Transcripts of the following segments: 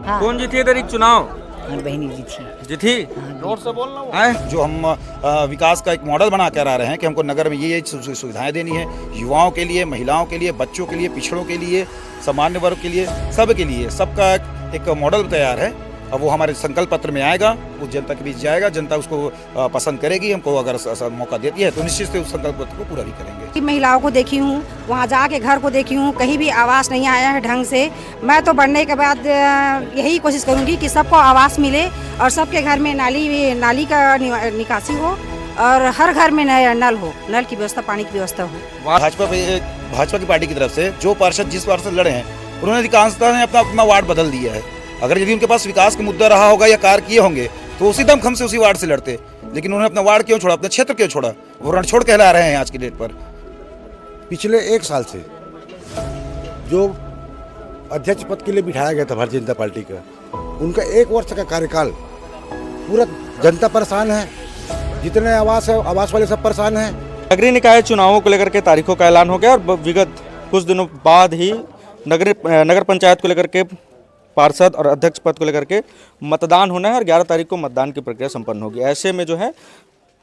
हाँ। कौन जीती है इधर चुनाव? बहनी जी थी। जीती? जोर से बोलना है। जो हम विकास का एक मॉडल बना कर आ रहे हैं कि हमको नगर में ये सुविधाएं देनी है, युवाओं के लिए, महिलाओं के लिए, बच्चों के लिए, पिछड़ों के लिए, सामान्य वर्ग के लिए, सब के लिए, सबका एक मॉडल तैयार है। अब वो हमारे संकल्प पत्र में आएगा, वो जनता के बीच जाएगा, जनता उसको पसंद करेगी। हमको अगर मौका देती है तो निश्चित से उस संकल्प पत्र को पूरा भी करेंगे। महिलाओं को देखी हूँ, वहाँ जाके घर को देखी हूँ, कहीं भी आवास नहीं आया है ढंग से। मैं तो बढ़ने के बाद यही कोशिश करूँगी कि सबको आवास मिले और सबके घर में नाली का निकासी हो और हर घर में नल हो, नल की व्यवस्था, पानी की व्यवस्था हो। भाजपा की पार्टी की तरफ से जो पार्षद जिस पार्षद लड़े हैं उन्होंने अधिकांशतः ने अपना वार्ड बदल दिया है। अगर यदि उनके पास विकास का मुद्दा रहा होगा या कार्य किए होंगे तो उसी दमखम से उसी वार्ड से लड़ते, लेकिन उन्होंने अपना वार्ड क्यों छोड़ा, अपना क्षेत्र क्यों छोड़ा? वो रणछोड़ कहला रहे हैं आज की डेट पर। पिछले 1 साल से जो अध्यक्ष पद के लिए बिठाया गया था भारतीय जनता पार्टी का, उनका 1 वर्ष का कार्यकाल, पूरा जनता परेशान है, जितने आवास है आवास वाले सब परेशान हैं। नगरीय निकाय चुनावों को लेकर के तारीखों का ऐलान हो गया और विगत कुछ दिनों बाद ही नगर पंचायत को लेकर के पार्षद और अध्यक्ष पद को लेकर के मतदान होना है और 11 तारीख को मतदान की प्रक्रिया संपन्न होगी। ऐसे में जो है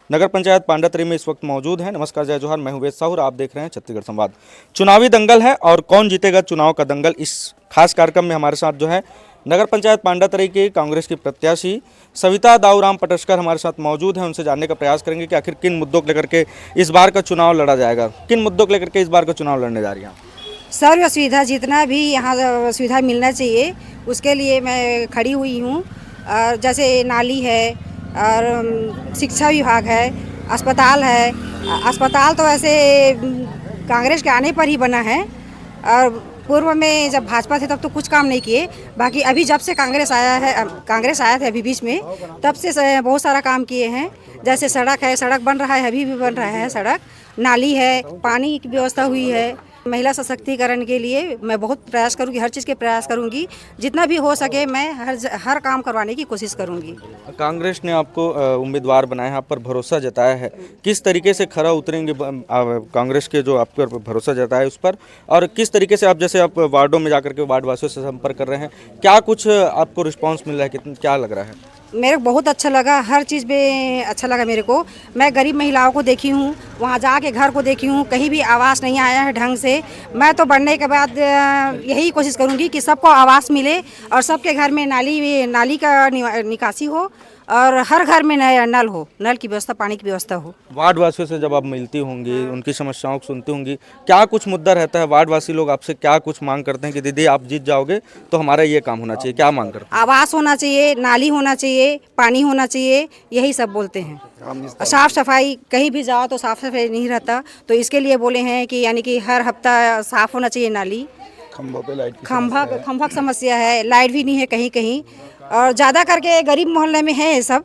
नगर पंचायत पांडातरी में इस वक्त मौजूद है। नमस्कार, जय जोहार, मैं हूं वेद साहू, आप देख रहे हैं छत्तीसगढ़ संवाद। चुनावी दंगल है और कौन जीतेगा चुनाव का दंगल, इस खास कार्यक्रम में हमारे साथ जो है नगर पंचायत पांडातरी की कांग्रेस की प्रत्याशी सविता दाऊराम पटस्कर हमारे साथ मौजूद हैं। उनसे जानने का प्रयास करेंगे कि आखिर किन मुद्दों को लेकर के इस बार का चुनाव लड़ा जाएगा, किन मुद्दों को लेकर के इस बार का चुनाव लड़ने जा रही हैं। सर्व सुविधा जितना भी यहाँ सुविधा मिलना चाहिए उसके लिए मैं खड़ी हुई हूँ। और जैसे नाली है और शिक्षा विभाग है, अस्पताल है। अस्पताल तो ऐसे कांग्रेस के आने पर ही बना है और पूर्व में जब भाजपा थे तब तो कुछ काम नहीं किए। बाकी अभी जब से कांग्रेस आया था अभी बीच में, तब से बहुत सारा काम किए हैं। जैसे सड़क है, सड़क बन रहा है, अभी भी बन रहा है सड़क, नाली है, पानी की व्यवस्था हुई है। महिला सशक्तिकरण के लिए मैं बहुत प्रयास करूंगी, हर चीज़ के प्रयास करूंगी, जितना भी हो सके मैं हर काम करवाने की कोशिश करूंगी। कांग्रेस ने आपको उम्मीदवार बनाया है, आप पर भरोसा जताया है, किस तरीके से खरा उतरेंगे कांग्रेस के जो आप पर भरोसा जताया है उस पर, और किस तरीके से आप जैसे आप वार्डों में जाकर के वार्ड वासियों से संपर्क कर रहे हैं, क्या कुछ आपको रिस्पॉन्स मिल रहा है, क्या लग रहा है? मेरे को बहुत अच्छा लगा, हर चीज़ में अच्छा लगा मेरे को। मैं गरीब महिलाओं को देखी हूँ, वहाँ जाके घर को देखी हूँ, कहीं भी आवास नहीं आया है ढंग से। मैं तो बढ़ने के बाद यही कोशिश करूँगी कि सबको आवास मिले और सबके घर में नाली का निकासी हो और हर घर में नल हो, नल की व्यवस्था, पानी की व्यवस्था हो। वार्ड वासियों से जब आप मिलती होंगी, उनकी समस्याओं को सुनती होंगी, क्या कुछ मुद्दा रहता है? वार्ड वासी लोग आपसे क्या कुछ मांग करते हैं कि दीदी आप जीत जाओगे तो हमारा ये काम होना चाहिए, क्या मांग करते हैं? आवास होना चाहिए, नाली होना चाहिए, पानी होना चाहिए, यही सब बोलते हैं। साफ सफाई, कहीं भी जाओ तो साफ सफाई नहीं रहता, तो इसके लिए बोले हैं कि यानी कि हर हफ्ता साफ होना चाहिए नाली। खंभा की समस्या है, लाइट भी नहीं है कहीं कहीं, और ज़्यादा करके गरीब मोहल्ले में है ये सब,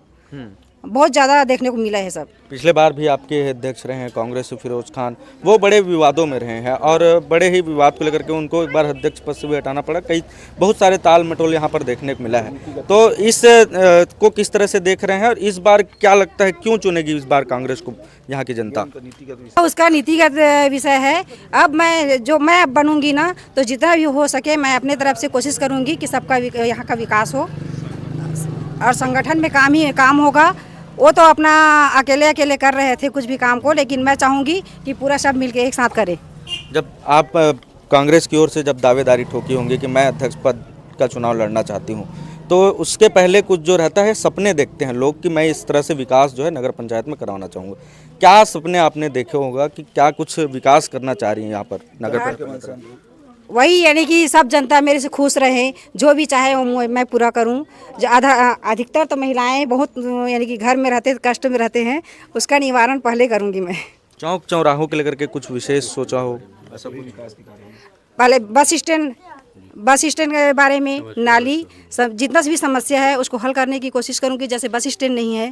बहुत ज़्यादा देखने को मिला है सब। पिछले बार भी आपके अध्यक्ष रहे हैं कांग्रेस से फिरोज खान, वो बड़े विवादों में रहे हैं और बड़े ही विवाद को लेकर के उनको एक बार अध्यक्ष पद से भी हटाना पड़ा। बहुत सारे ताल मटोल यहाँ पर देखने को मिला है, तो इस को किस तरह से देख रहे हैं और इस बार क्या लगता है क्यों चुनेगी इस बार कांग्रेस को यहाँ की जनता? उसका नीतिगत विषय है। अब मैं बनूंगी ना तो जितना भी हो सके मैं अपने तरफ से कोशिश करूंगी कि सबका यहाँ का विकास हो और संगठन में काम होगा। वो तो अपना अकेले कर रहे थे कुछ भी काम को, लेकिन मैं चाहूँगी कि पूरा सब मिलके एक साथ करें। जब आप कांग्रेस की ओर से जब दावेदारी ठोकी होंगी कि मैं अध्यक्ष पद का चुनाव लड़ना चाहती हूँ, तो उसके पहले कुछ जो रहता है सपने देखते हैं लोग कि मैं इस तरह से विकास जो है नगर पंचायत में करवाना चाहूँगा। क्या सपने आपने देखे होगा कि क्या कुछ विकास करना चाह रही हैं यहाँ पर नगर पंचायत? वही यानी कि सब जनता मेरे से खुश रहे, जो भी चाहे वो मैं पूरा करूं। अधिकतर तो महिलाएं बहुत यानी कि घर में रहते, कष्ट में रहते हैं, उसका निवारण पहले करूंगी मैं। चौक चौराहों के लेकर के कुछ विशेष सोचा हो ऐसा कुछ? पहले बस स्टैंड के बारे में, नाली, सब जितना भी समस्या है उसको हल करने की कोशिश करूंगी। जैसे बस स्टैंड नहीं है,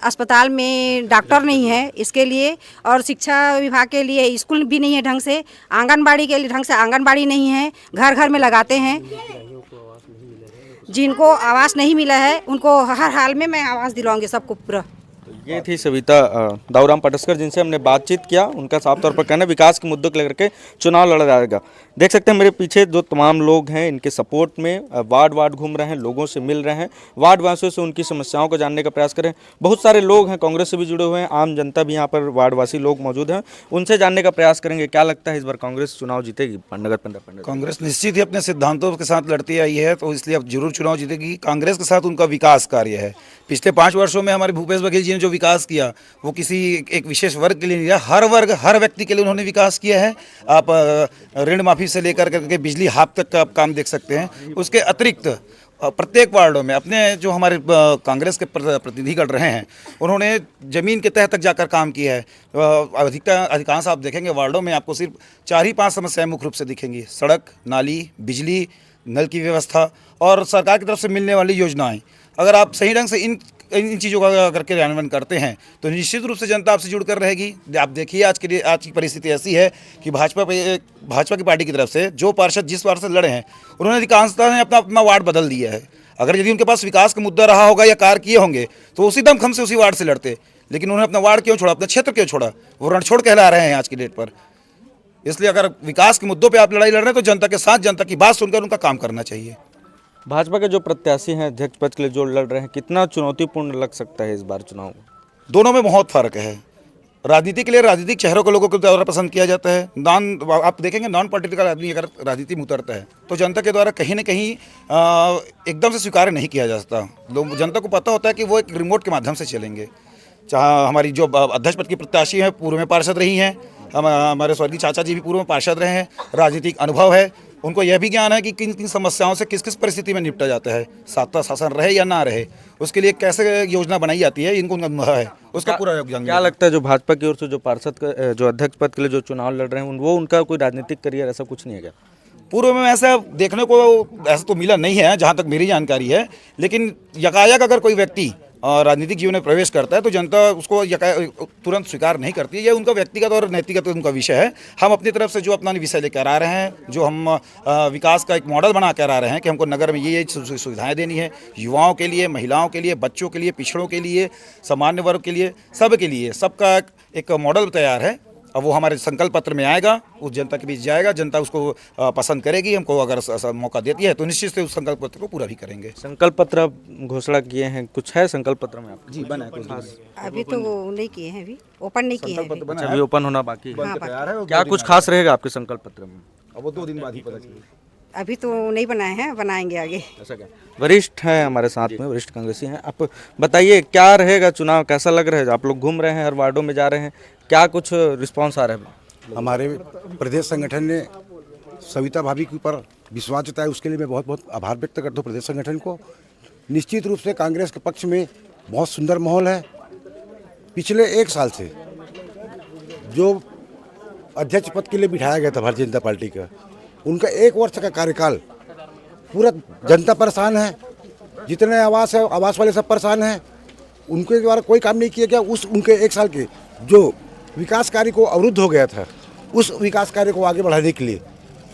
अस्पताल में डॉक्टर नहीं है इसके लिए, और शिक्षा विभाग के लिए स्कूल भी नहीं है ढंग से, आंगनबाड़ी के लिए ढंग से आंगनबाड़ी नहीं है, घर घर में लगाते हैं। जिनको आवास नहीं मिला है उनको हर हाल में मैं आवास दिलाऊंगी सबको पूरा। ये थी सविता दाऊराम पटस्कर, जिनसे हमने बातचीत किया। उनका साफ तौर पर कहना है विकास के मुद्दों को लेकर के चुनाव लड़ा जाएगा। देख सकते हैं मेरे पीछे जो तमाम लोग हैं, इनके सपोर्ट में वार्ड वार्ड घूम रहे हैं, लोगों से मिल रहे हैं, वार्ड वासियों से उनकी समस्याओं को जानने का प्रयास करें। बहुत सारे लोग हैं कांग्रेस से भी जुड़े हुए हैं, आम जनता भी यहाँ पर वार्डवासी लोग मौजूद हैं, उनसे जानने का प्रयास करेंगे। क्या लगता है इस बार कांग्रेस चुनाव जीतेगी नगर पंचायत? कांग्रेस निश्चित ही अपने सिद्धांतों के साथ लड़ती आई है, तो इसलिए अब जरूर चुनाव जीतेगी। कांग्रेस के साथ उनका विकास कार्य है। पिछले 5 वर्षों में हमारे भूपेश बघेल जी ने जो विकास किया वो किसी एक विशेष वर्ग के लिए नहीं है, हर वर्ग हर व्यक्ति के लिए उन्होंने विकास किया है। आप ऋण माफी से लेकर करके बिजली हाफ तक का आप काम देख सकते हैं। उसके अतिरिक्त प्रत्येक वार्डों में अपने जो हमारे कांग्रेस के प्रतिनिधिगण रहे हैं, उन्होंने ज़मीन के तह तक जाकर काम किया है। अधिकांश आप देखेंगे वार्डों में आपको सिर्फ 4 ही 5 समस्याएं मुख्य रूप से दिखेंगी: सड़क, नाली, बिजली, नल की व्यवस्था और सरकार की तरफ से मिलने वाली योजनाएं। अगर आप सही ढंग से इन चीज़ों का अगर क्रियान्वयन करते हैं तो निश्चित रूप से जनता आपसे जुड़कर रहेगी। आप देखिए आज की परिस्थिति ऐसी है कि भाजपा की पार्टी की तरफ से जो पार्षद जिस पार्षद लड़े हैं, उन्होंने अधिकांशतः ने अपना वार्ड बदल दिया है। अगर यदि उनके पास विकास का मुद्दा रहा होगा या कार्य किए होंगे तो उसी दमखम से उसी वार्ड से लड़ते, लेकिन उन्होंने अपना वार्ड क्यों छोड़ा, अपना क्षेत्र क्यों छोड़ा? वो रणछोड़ कहला रहे हैं आज की डेट पर। इसलिए अगर विकास के मुद्दों पर आप लड़ाई लड़ रहे हैं तो जनता के साथ, जनता की बात सुनकर उनका काम करना चाहिए। भाजपा के जो प्रत्याशी हैं अध्यक्ष पद के लिए जो लड़ रहे हैं, कितना चुनौतीपूर्ण लग सकता है इस बार चुनाव? दोनों में बहुत फर्क है। राजनीति के लिए राजनीतिक चेहरों को लोगों को द्वारा पसंद किया जाता है। आप देखेंगे नॉन पॉलिटिकल आदमी अगर राजनीति में उतरता है तो जनता के द्वारा कहीं न कहीं एकदम से स्वीकार नहीं किया जा सकता। लोग, जनता को पता होता है कि वो एक रिमोट के माध्यम से चलेंगे। चाहे हमारी जो अध्यक्ष पद की प्रत्याशी हैं पूर्व में पार्षद रही हैं, हमारे स्वर्गीय चाचा जी भी पूर्व में पार्षद रहे हैं, राजनीतिक अनुभव है, उनको यह भी ज्ञान है कि किन किन समस्याओं से किस किस परिस्थिति में निपटा जाता है, सत्ता शासन रहे या ना रहे, उसके लिए कैसे योजना बनाई जाती है, इनको अनुभव है, उसका पूरा योगदान। क्या लगता है जो भाजपा की ओर से जो पार्षद जो अध्यक्ष पद के लिए जो चुनाव लड़ रहे हैं, वो उनका कोई राजनीतिक करियर ऐसा कुछ नहीं है क्या? पूर्व में ऐसा देखने को ऐसा तो मिला नहीं है जहाँ तक मेरी जानकारी है, लेकिन यकायक अगर कोई व्यक्ति राजनीतिक जीवन में प्रवेश करता है तो जनता उसको तुरंत स्वीकार नहीं करती है। यह उनका व्यक्तिगत और नैतिकत उनका विषय है। हम अपनी तरफ से जो अपना विषय लेकर आ रहे हैं, जो हम विकास का एक मॉडल बना कर आ रहे हैं कि हमको नगर में ये सुविधाएं देनी है, युवाओं के लिए, महिलाओं के लिए, बच्चों के लिए, पिछड़ों के लिए, सामान्य वर्ग के लिए, सब के लिए, सबका एक मॉडल तैयार है। अब वो हमारे संकल्प पत्र में आएगा, उस जनता के बीच जाएगा, जनता उसको पसंद करेगी। हमको अगर मौका देती है तो निश्चित से उस संकल्प पत्र को पूरा भी करेंगे। संकल्प पत्र घोषणा किए हैं, कुछ है संकल्प पत्र में आप? जी बना है कुछ अभी तो नहीं किए हैं, अभी ओपन नहीं किए हैं। अच्छा, अभी ओपन होना बाकी है। है। क्या कुछ खास रहेगा आपके संकल्प पत्र में? अब वो 2 दिन बाद ही पता चलेगा। अभी तो नहीं बनाए हैं, बनाएंगे आगे। ऐसा क्या? वरिष्ठ हैं हमारे साथ में, वरिष्ठ कांग्रेसी हैं। आप बताइए क्या रहेगा चुनाव, कैसा लग रहा है? आप लोग घूम रहे हैं, हर वार्डों में जा रहे हैं, क्या कुछ रिस्पॉन्स आ रहा है? हमारे प्रदेश संगठन ने सविता भाभी के ऊपर विश्वास जताया, उसके लिए मैं बहुत बहुत आभार व्यक्त करता हूँ प्रदेश संगठन को। निश्चित रूप से कांग्रेस के पक्ष में बहुत सुंदर माहौल है। पिछले 1 साल से जो अध्यक्ष पद के लिए बिठाया गया था भारतीय जनता पार्टी का, उनका 1 वर्ष का कार्यकाल पूरा जनता परेशान है। जितने आवास है, आवास वाले सब परेशान हैं। उनके द्वारा कोई काम नहीं किया गया। उनके 1 साल के जो विकास कार्य को अवरुद्ध हो गया था, उस विकास कार्य को आगे बढ़ाने के लिए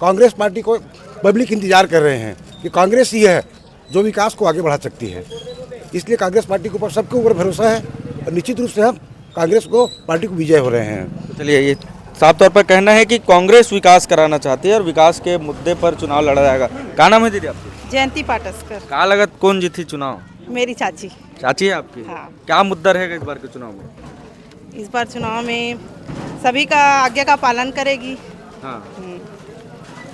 कांग्रेस पार्टी को पब्लिक इंतजार कर रहे हैं कि कांग्रेस ही है जो विकास को आगे बढ़ा सकती है। इसलिए कांग्रेस पार्टी के ऊपर सबके ऊपर भरोसा है और निश्चित रूप से हम कांग्रेस को पार्टी को विजय हो रहे हैं। चलिए, ये साफ तौर पर कहना है कि कांग्रेस विकास कराना चाहती है और विकास के मुद्दे पर चुनाव लड़ा जाएगा। क्या नाम है दीदी आपकी? जयंती पाटस्कर। क्या लगत कौन जीती चुनाव? मेरी चाची। चाची है आपकी? हाँ। क्या मुद्दा रहेगा इस बार के चुनाव में? इस बार चुनाव में सभी का आज्ञा का पालन करेगी। हाँ।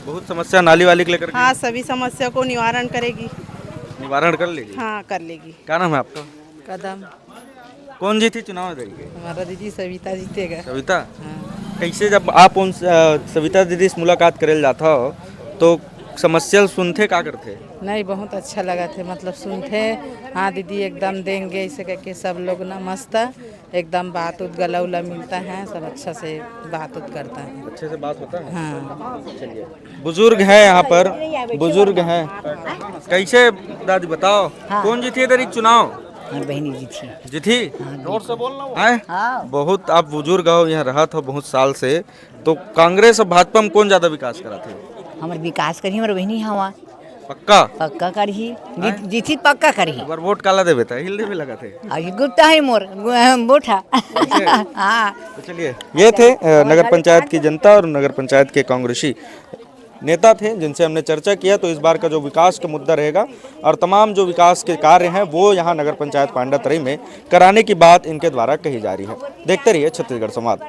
बहुत समस्या नाली वाली को लेकर के? हाँ, सभी समस्या को निवारण करेगी। निवारण कर लेगी? हाँ, कर लेगी। क्या नाम है आपका? कदम। कौन जीती चुनाव देंगे? हमारा दीदी सविता जीतेगा। सविता? हाँ। कैसे जब आप उन सविता दीदी से मुलाकात करे जाता हो तो समस्या सुनते क्या करते? नहीं, बहुत अच्छा लगा थे, मतलब सुनते, हाँ दीदी एकदम देंगे ऐसे करके सब लोग ना मस्त एकदम बात उत गला उला मिलता है, सब अच्छा से बात उत करता है, अच्छे से बात होता है। हाँ। चलिए, बुजुर्ग हैं यहाँ पर, बुजुर्ग हैं। कैसे दादी बताओ, कौन जीती इधर चुनाव? बहनी जी थी। जीती? जोर से बोलना है। बहुत आप बुजुर्ग हो, यहाँ रहा था बहुत साल से, तो कांग्रेस और भाजपा में कौन ज्यादा विकास करा थे? हमारे विकास करी हमारे बहनी हवा पक्का पक्का करही जीती पक्का करही एक बार वोट काला देवे था हिल भी लगा थे। आज गुप्ता है मोर बोठा हाँ तो चलिए ये थे नगर पंचायत की जनता और नगर पंचायत के कांग्रेसी नेता थे जिनसे हमने चर्चा किया। तो इस बार का जो विकास का मुद्दा रहेगा और तमाम जो विकास के कार्य हैं वो यहाँ नगर पंचायत पांडातरई में कराने की बात इनके द्वारा कही जा रही है। देखते रहिए छत्तीसगढ़ संवाद।